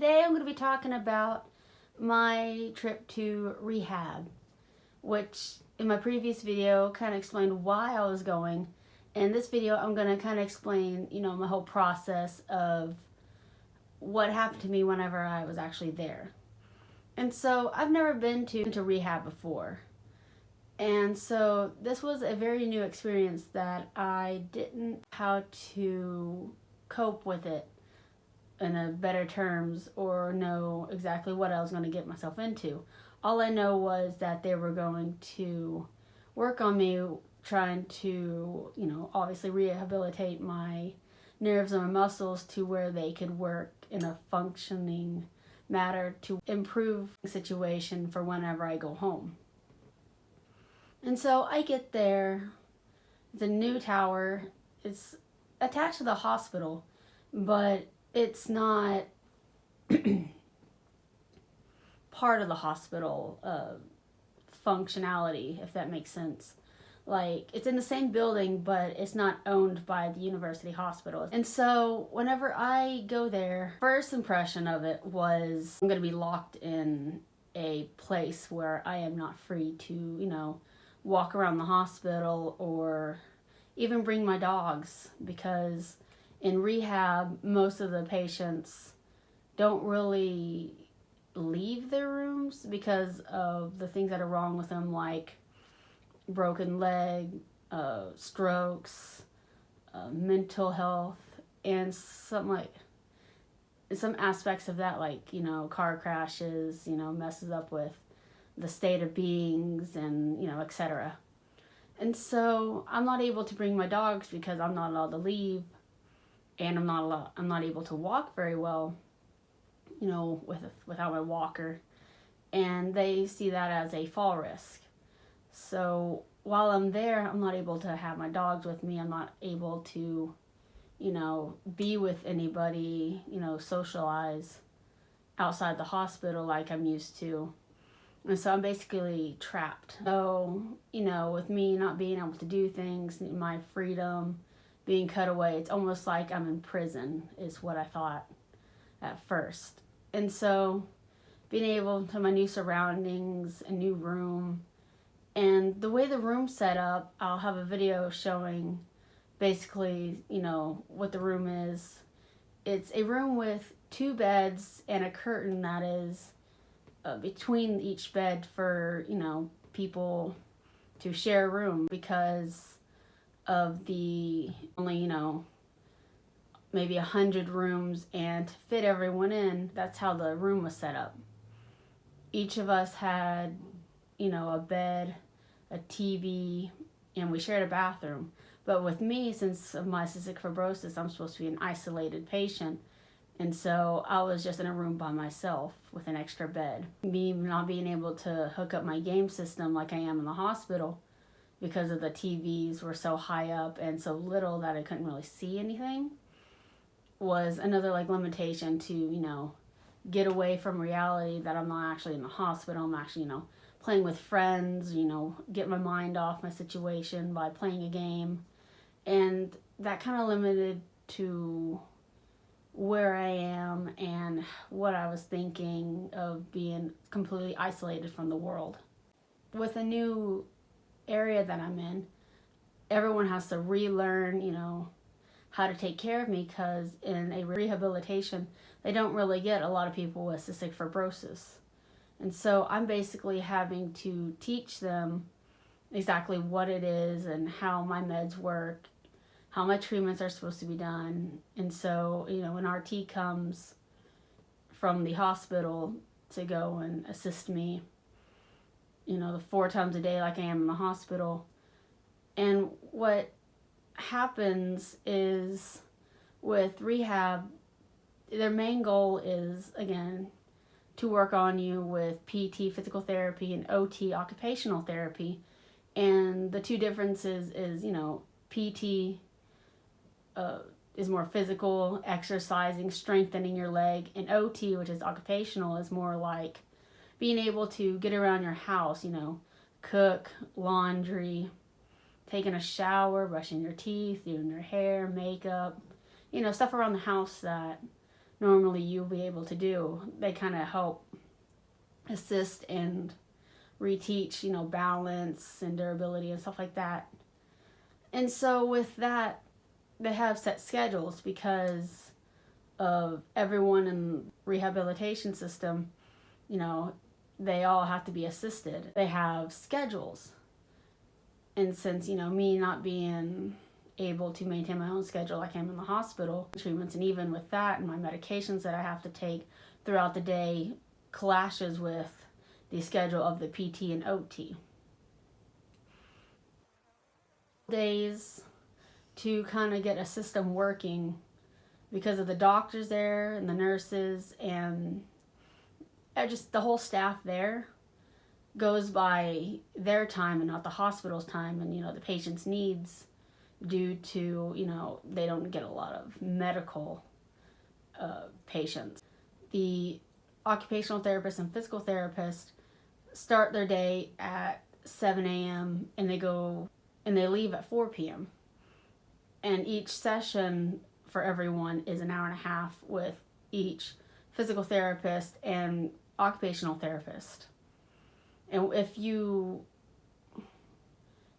Today I'm going to be talking about my trip to rehab, which in my previous video kind of explained why I was going. In this video I'm going to kind of explain, my whole process of what happened to me whenever I was actually there. And so I've never been to rehab before. And so this was a very new experience that I didn't know how to cope with it in a better terms or know exactly what I was going to get myself into. All I know was that they were going to work on me, trying to, obviously rehabilitate my nerves and my muscles to where they could work in a functioning manner to improve the situation for whenever I go home. And so I get there, the new tower, it's attached to the hospital, but it's not part of the hospital functionality, if that makes sense. Like, it's in the same building, but it's not owned by the university hospital. And so whenever I go there, first impression of it was I'm going to be locked in a place where I am not free to, walk around the hospital or even bring my dogs, because in rehab, most of the patients don't really leave their rooms because of the things that are wrong with them, like broken leg, strokes, mental health, and some aspects of that, like, car crashes, messes up with the state of beings and, etc. And so I'm not able to bring my dogs because I'm not allowed to leave. And I'm not able to walk very well, without my walker. And they see that as a fall risk. So while I'm there, I'm not able to have my dogs with me. I'm not able to, be with anybody, socialize outside the hospital like I'm used to. And so I'm basically trapped. So, with me not being able to do things, my freedom being cut away, it's almost like I'm in prison, is what I thought at first. And so being able to my new surroundings, a new room, and the way the room's set up, I'll have a video showing basically, what the room is. It's a room with 2 beds and a curtain that is between each bed for, people to share a room, because of the only, maybe 100 rooms, and to fit everyone in, that's how the room was set up. Each of us had, a bed, a TV, and we shared a bathroom. But with me, since of my cystic fibrosis, I'm supposed to be an isolated patient. And so I was just in a room by myself with an extra bed. Me not being able to hook up my game system like I am in the hospital because of the TVs were so high up and so little that I couldn't really see anything was another limitation to, get away from reality, that I'm not actually in the hospital. I'm actually, playing with friends, get my mind off my situation by playing a game. And that kind of limited to where I am and what I was thinking of being completely isolated from the world. With a new area that I'm in, everyone has to relearn, how to take care of me, because in a rehabilitation, they don't really get a lot of people with cystic fibrosis. And so I'm basically having to teach them exactly what it is and how my meds work, how my treatments are supposed to be done. And so, an RT comes from the hospital to go and assist me, the 4 times a day like I am in the hospital. And what happens is with rehab, their main goal is, again, to work on you with PT, physical therapy, and OT, occupational therapy. And the 2 differences is, PT is more physical, exercising, strengthening your leg, and OT, which is occupational, is more like being able to get around your house, cook, laundry, taking a shower, brushing your teeth, doing your hair, makeup, stuff around the house that normally you'll be able to do. They kind of help assist and reteach, balance and durability and stuff like that. And so with that, they have set schedules because of everyone in the rehabilitation system, they all have to be assisted. They have schedules. And since, me not being able to maintain my own schedule like I'm in the hospital, treatments, and even with that and my medications that I have to take throughout the day clashes with the schedule of the PT and OT. Days to kind of get a system working because of the doctors there and the nurses and just the whole staff there goes by their time and not the hospital's time, and the patient's needs, due to they don't get a lot of medical patients. The occupational therapist and physical therapist start their day at 7 a.m. and they leave at 4 p.m. and each session for everyone is an hour and a half with each physical therapist and occupational therapist. And if you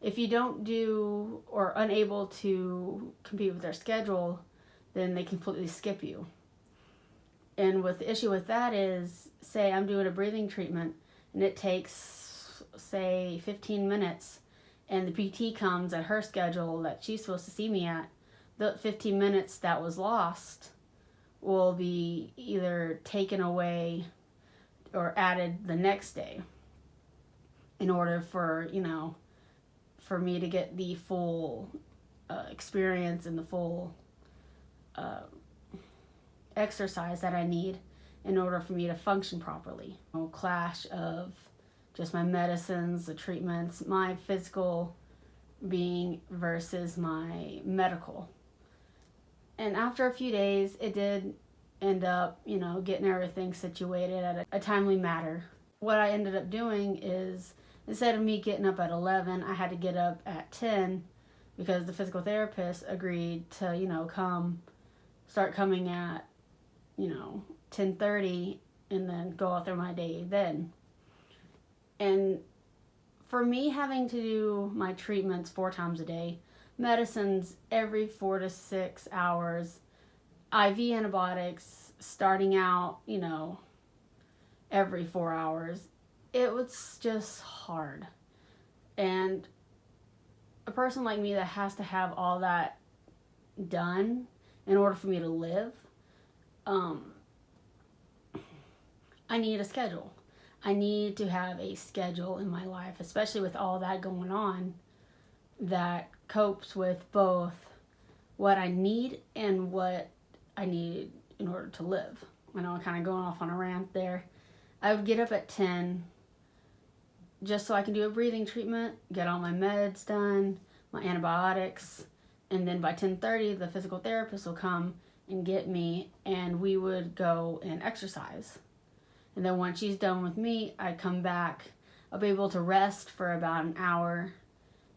don't do or unable to compete with their schedule, then they completely skip you. And with the issue with that is, say I'm doing a breathing treatment and it takes, say, 15 minutes, and the PT comes at her schedule that she's supposed to see me at, the 15 minutes that was lost will be either taken away or added the next day in order for, for me to get the full experience and the full exercise that I need in order for me to function properly. Clash of just my medicines, the treatments, my physical being versus my medical. And after a few days, it did end up, getting everything situated at a timely manner. What I ended up doing is, instead of me getting up at 11, I had to get up at 10 because the physical therapist agreed to, start coming at, 10:30 and then go out through my day then. And for me, having to do my treatments 4 times a day, medicines every 4 to 6 hours, IV antibiotics starting out, every 4 hours, it was just hard. And a person like me that has to have all that done in order for me to live, I need a schedule. I need to have a schedule in my life, especially with all that going on, that copes with both what I need and what I need in order to live. I know I'm kind of going off on a rant there. I would get up at 10 just so I can do a breathing treatment, get all my meds done, my antibiotics, and then by 10:30 the physical therapist will come and get me and we would go and exercise. And then once she's done with me, I'd come back. I'll be able to rest for about an hour,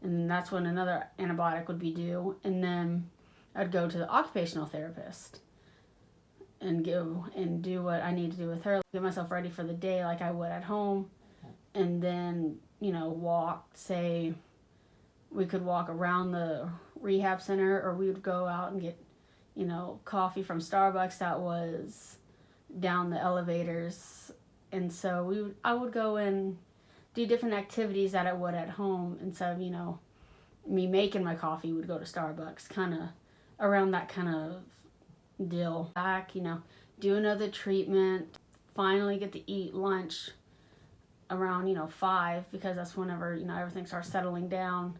and that's when another antibiotic would be due. And then I'd go to the occupational therapist and go and do what I need to do with her, get myself ready for the day like I would at home, and then, walk. Say we could walk around the rehab center, or we would go out and get, coffee from Starbucks that was down the elevators. And so I would go and do different activities that I would at home. Instead of, me making my coffee, would go to Starbucks, kind of around that kind of deal. Back, do another treatment, finally get to eat lunch around, 5, because that's whenever, everything starts settling down.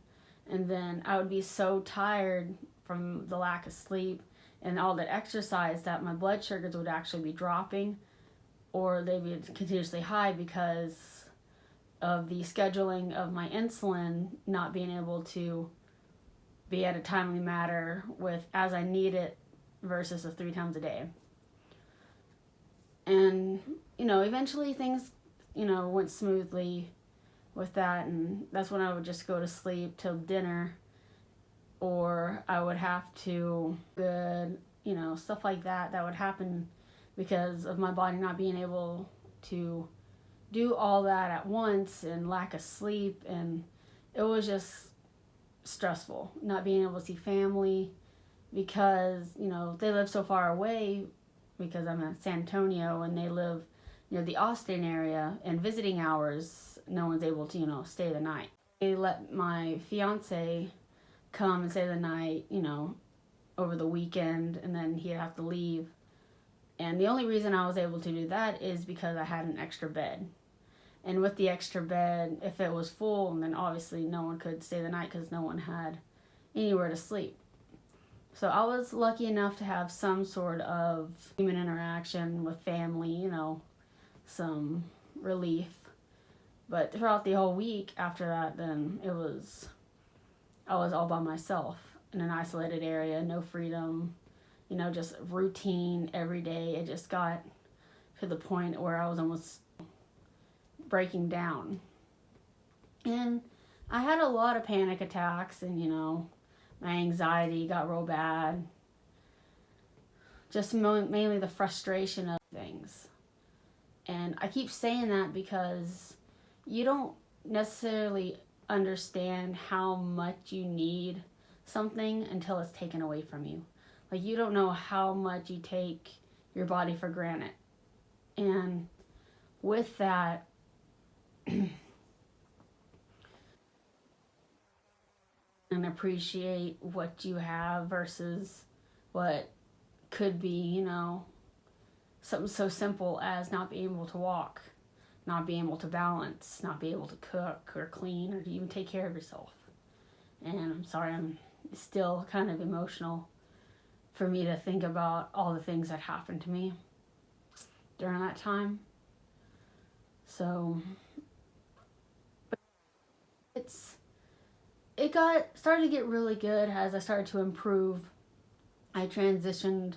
And then I would be so tired from the lack of sleep and all that exercise that my blood sugars would actually be dropping, or they'd be continuously high because of the scheduling of my insulin not being able to be at a timely manner with as I need it versus the 3 times a day. And, eventually things, went smoothly with that, and that's when I would just go to sleep till dinner, or I would have to, stuff like that would happen because of my body not being able to do all that at once, and lack of sleep, and it was just stressful not being able to see family, because they live so far away, because I'm in San Antonio and they live near the Austin area, and visiting hours, no one's able to stay the night. They let my fiance come and stay the night over the weekend, and then he'd have to leave. And the only reason I was able to do that is because I had an extra bed. And with the extra bed, if it was full, then obviously no one could stay the night because no one had anywhere to sleep. So I was lucky enough to have some sort of human interaction with family, some relief. But throughout the whole week after that, then I was all by myself in an isolated area, no freedom, just routine every day. It just got to the point where I was almost breaking down. And I had a lot of panic attacks, and my anxiety got real bad. Just mainly the frustration of things. And I keep saying that because you don't necessarily understand how much you need something until it's taken away from you. Like, you don't know how much you take your body for granted. And with that, and appreciate what you have versus what could be, something so simple as not being able to walk, not being able to balance, not being able to cook or clean or to even take care of yourself. And I'm sorry, I'm still kind of emotional for me to think about all the things that happened to me during that time. So it started to get really good as I started to improve. I transitioned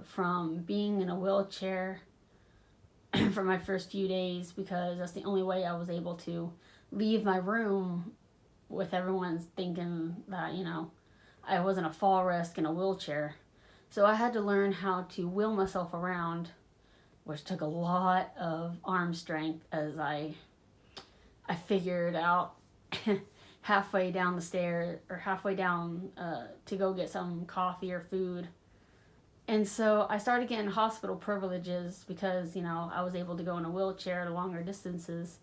from being in a wheelchair for my first few days, because that's the only way I was able to leave my room with everyone thinking that, I wasn't a fall risk in a wheelchair. So I had to learn how to wheel myself around, which took a lot of arm strength, as I figured out halfway down the stairs, or halfway down to go get some coffee or food. And so I started getting hospital privileges because, I was able to go in a wheelchair to longer distances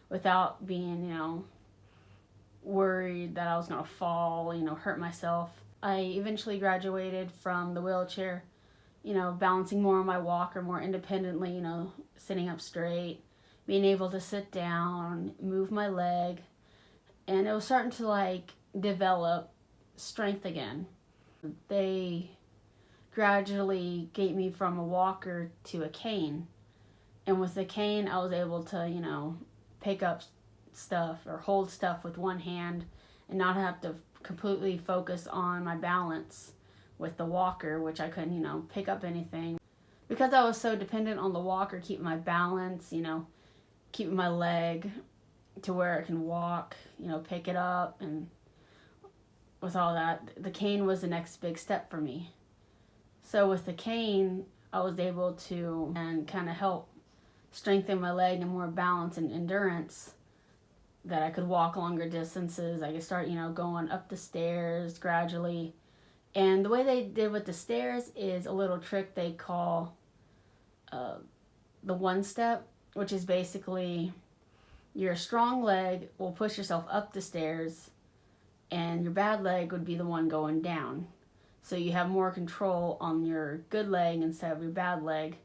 without being, worried that I was going to fall, hurt myself. I eventually graduated from the wheelchair, balancing more on my walker more independently, sitting up straight, being able to sit down, move my leg. And it was starting to develop strength again. They gradually get me from a walker to a cane. And with the cane, I was able to, pick up stuff or hold stuff with one hand and not have to completely focus on my balance with the walker, which I couldn't, pick up anything. Because I was so dependent on the walker, keeping my balance, keeping my leg to where I can walk, pick it up. And with all that, the cane was the next big step for me. So with the cane, I was able to kind of help strengthen my leg and more balance and endurance, that I could walk longer distances. I could start, going up the stairs gradually. And the way they did with the stairs is a little trick they call the one step, which is basically your strong leg will push yourself up the stairs, and your bad leg would be the one going down. So you have more control on your good leg instead of your bad leg,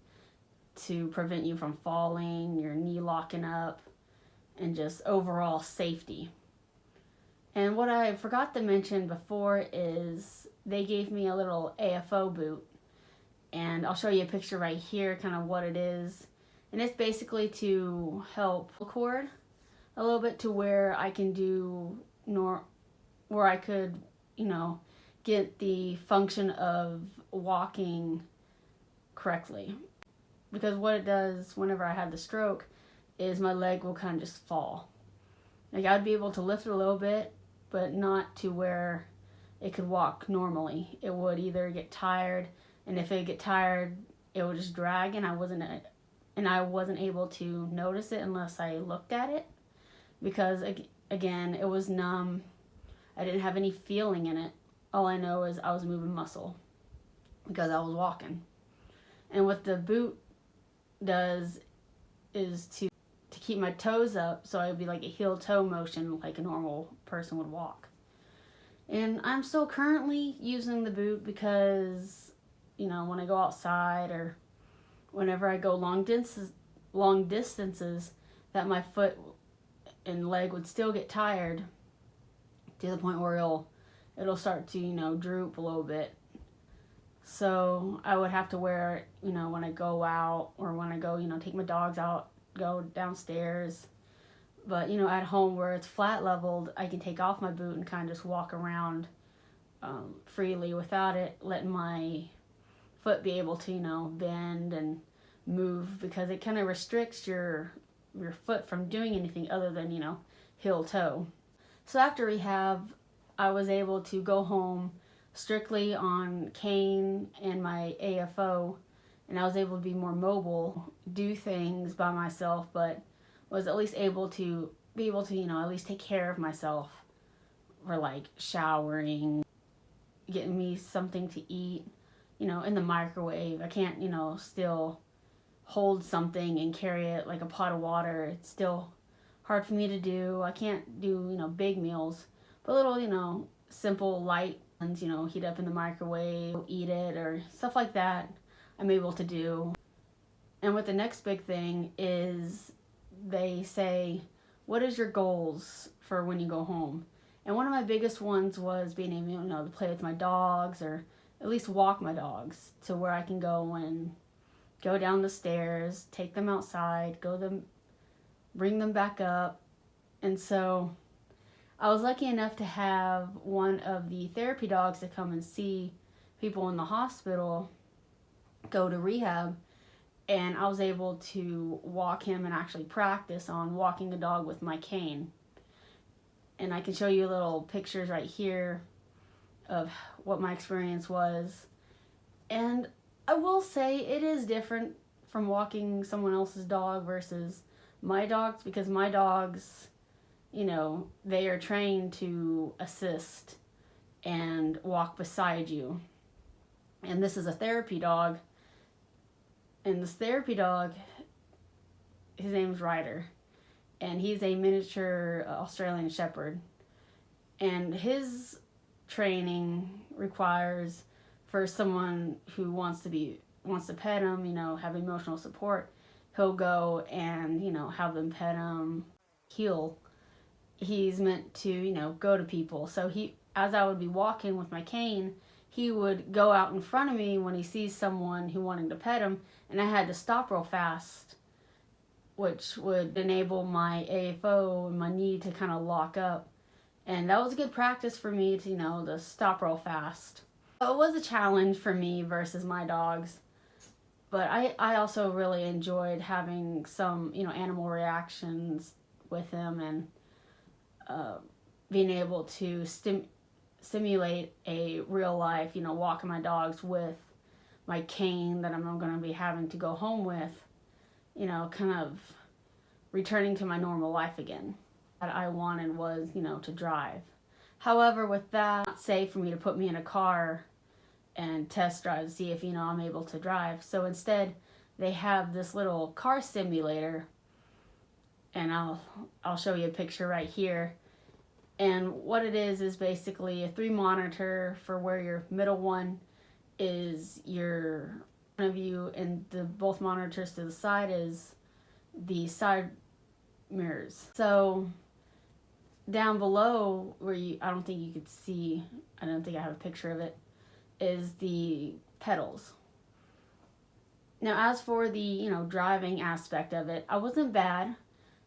to prevent you from falling, your knee locking up, and just overall safety. And what I forgot to mention before is they gave me a little AFO boot. And I'll show you a picture right here, kind of what it is. And it's basically to help cord a little bit to where I can do where I could, get the function of walking correctly. Because what it does whenever I had the stroke is my leg will kind of just fall. I'd be able to lift it a little bit, but not to where it could walk normally. It would either get tired, and if it get tired, it would just drag, and I wasn't able to notice it unless I looked at it, because again, it was numb. I didn't have any feeling in it. All I know is I was moving muscle because I was walking. And what the boot does is to keep my toes up, so it would be like a heel toe motion like a normal person would walk. And I'm still currently using the boot because, when I go outside or whenever I go long distances, that my foot and leg would still get tired to the point where it'll start to, droop a little bit. So I would have to wear it, when I go out or when I go, take my dogs out, go downstairs. But, at home where it's flat leveled, I can take off my boot and kind of just walk around freely without it letting my foot be able to, bend and move, because it kind of restricts your foot from doing anything other than, heel toe. So after rehab, I was able to go home strictly on cane and my AFO, and I was able to be more mobile, do things by myself, but was at least able to at least take care of myself, for like showering, getting me something to eat, in the microwave. I can't, still hold something and carry it like a pot of water. It's still hard for me to do. I can't do, big meals, but little, simple, light ones, heat up in the microwave, eat it, or stuff like that, I'm able to do. And what the next big thing is, they say, what is your goals for when you go home? And one of my biggest ones was being able, to play with my dogs, or at least walk my dogs to where I can go and go down the stairs, take them outside, bring them back up. And so I was lucky enough to have one of the therapy dogs to come and see people in the hospital go to rehab, and I was able to walk him and actually practice on walking a dog with my cane. And I can show you little pictures right here of what my experience was. And I will say it is different from walking someone else's dog versus my dogs, because my dogs, they are trained to assist and walk beside you. And this is a therapy dog. And this therapy dog, his name's Ryder. And he's a miniature Australian Shepherd. And his training requires, for someone who wants to pet him, have emotional support, he'll go and, have them pet him, heel. He's meant to, go to people. So as I would be walking with my cane, he would go out in front of me when he sees someone who wanted to pet him, and I had to stop real fast, which would enable my AFO and my knee to kind of lock up. And that was a good practice for me to, to stop real fast. It was a challenge for me versus my dogs, but I also really enjoyed having some, animal reactions with him, and being able to simulate a real life, walking my dogs with my cane that I'm going to be having to go home with, kind of returning to my normal life again. What I wanted was, to drive. However, with that, it's safe for me to put me in a car and test drive to see if, I'm able to drive. So instead, they have this little car simulator, and I'll show you a picture right here. And what it is basically a 3 monitor, for where your middle one is your front of you, and the both monitors to the side is the side mirrors. So down below, where I don't think you could see, I don't think I have a picture of it, is the pedals. Now, as for the, driving aspect of it, I wasn't bad.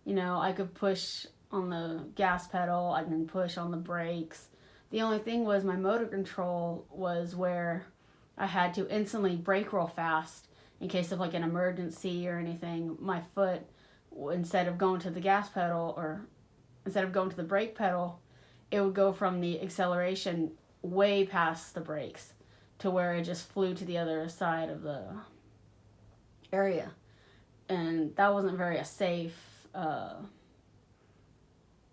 I could push on the gas pedal, I can push on the brakes. The only thing was my motor control was where I had to instantly brake real fast in case of like an emergency or anything. My foot, instead of going to the gas pedal, or instead of going to the brake pedal, it would go from the acceleration way past the brakes to where it just flew to the other side of the area, and that wasn't very safe.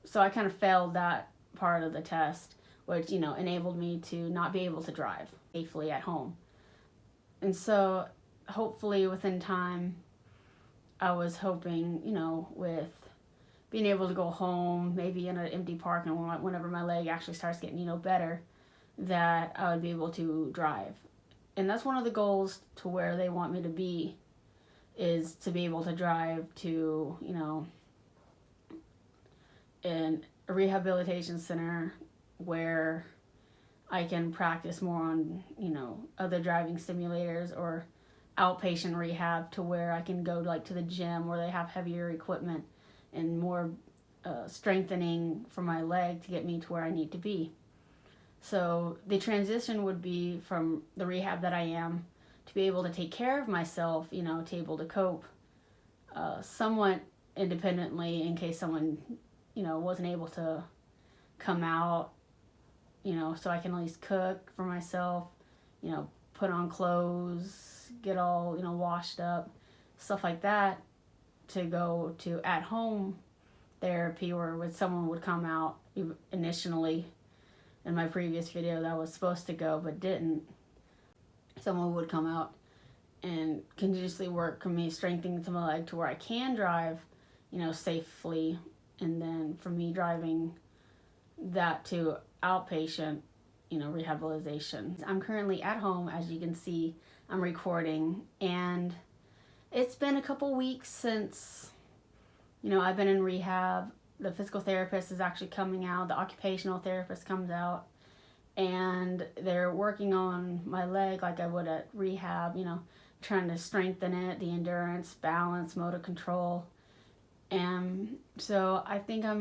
So I kind of failed that part of the test, which, you know, enabled me to not be able to drive safely at home. And so hopefully within time, I was hoping, you know, with being able to go home, maybe in an empty park, and whenever my leg actually starts getting, you know, better, that I would be able to drive. And that's one of the goals to where they want me to be, is to be able to drive to, you know, in a rehabilitation center where I can practice more on, you know, other driving simulators, or outpatient rehab to where I can go like to the gym where they have heavier equipment and more strengthening for my leg to get me to where I need to be. So the transition would be from the rehab that I am to be able to take care of myself, you know, to be able to cope somewhat independently in case someone, you know, wasn't able to come out, you know, so I can at least cook for myself, you know, put on clothes, get all, you know, washed up, stuff like that, to go to at-home therapy where someone would come out. Initially, in my previous video, that was supposed to go but didn't. Someone would come out and continuously work on me, strengthening to my leg to where I can drive, you know, safely. And then for me driving that to outpatient, you know, rehabilitation. I'm currently at home, as you can see. I'm recording, and it's been a couple weeks since, you know, I've been in rehab. The physical therapist is actually coming out, the occupational therapist comes out, and they're working on my leg like I would at rehab, you know, trying to strengthen it, the endurance, balance, motor control. And so I think I'm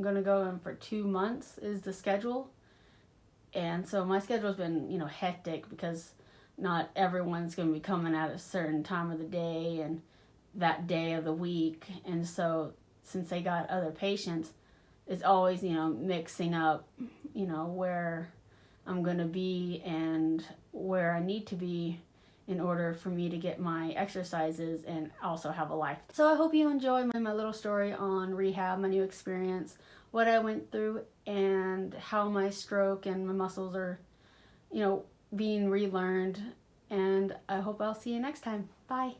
going to go in for 2 months is the schedule. And so my schedule's been, you know, hectic because not everyone's going to be coming at a certain time of the day and that day of the week. And so since they got other patients, it's always, you know, mixing up, you know, where I'm going to be and where I need to be in order for me to get my exercises and also have a life. So I hope you enjoy my little story on rehab, my new experience, what I went through, and how my stroke and my muscles are, you know, being relearned. And I hope I'll see you next time. Bye.